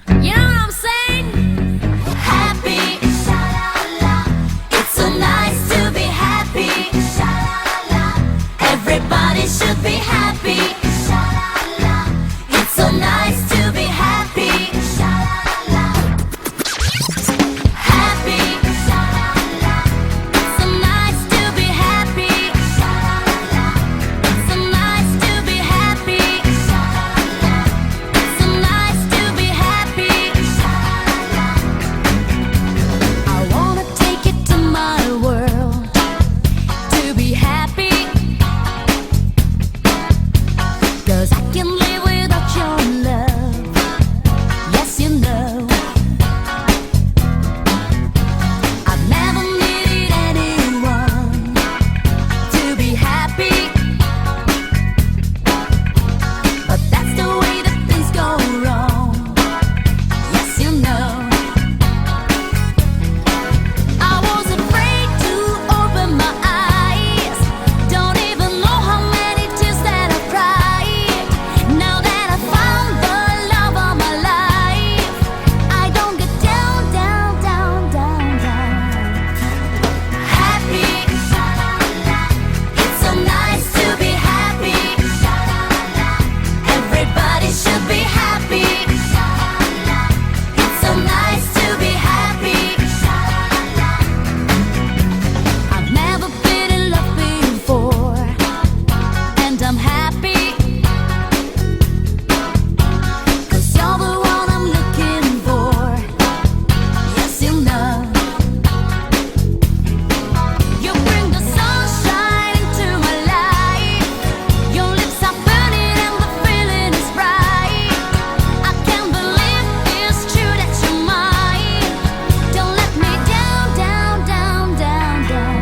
You know what I'm saying? Happy, sha-la-la. It's so nice to be happy, sha-la-la. Everybody should be happy, sha-la-la. It's so nice to be happy, sha-la-la. Happy, sha-la-la. It's so nice to be happy, sha-la-la. It's so nice to be happy, sha-la-la. It's so nice to be happy, sha-la-la. I wanna take it to my world to be happy, 'cause I can't live without your love. Yes, you know I've never needed anyone to be happy, but that's the way that things go wrong. Yes, you know I was afraid to open my eyes. Don't even know how many tears that I've cried. Now that I found the love of my life, I don't get down, down, down, down, down. Happy, sha-la-la. It's so nice to be happy, sha-la-la. Everybody should be happy, sha-la-la. It's so nice to be happy, sha-la-la. I've never been in love before, and I'm happy, 'cause you're the one I'm looking for. Yes, you know you bring the sunshine into my life. Your lips are burning and the feeling is right. I can't believe it's true that you're mine. Don't let me down, down, down, down, down.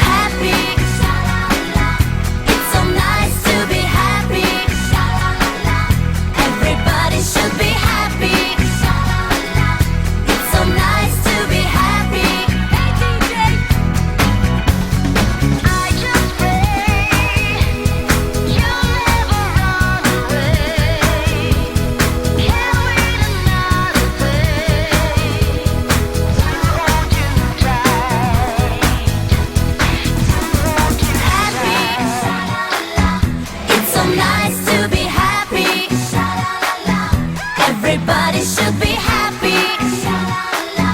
Happy, sha-la-la. It's so nice to be happy, sha-la-la. Everybody should be happy, sha-la-la. It's so nice to be happy. Hey DJ, I just pray you'll never run away. Can't wait another day to hold you tight, happy, sha-la-la. It's so nice to be happy, sha-la-la. Everybody should be happy, sha-la-la.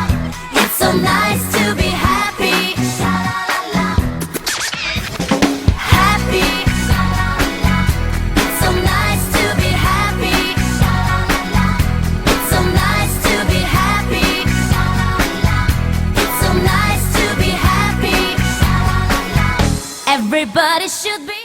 It's so nice to be happy, sha-la-la. Happy, sha-la-la. It's so nice to be happy, sha-la-la. It's so nice to be happy, sha-la-la. It's so nice to be happy, sha-la-la. Everybody should be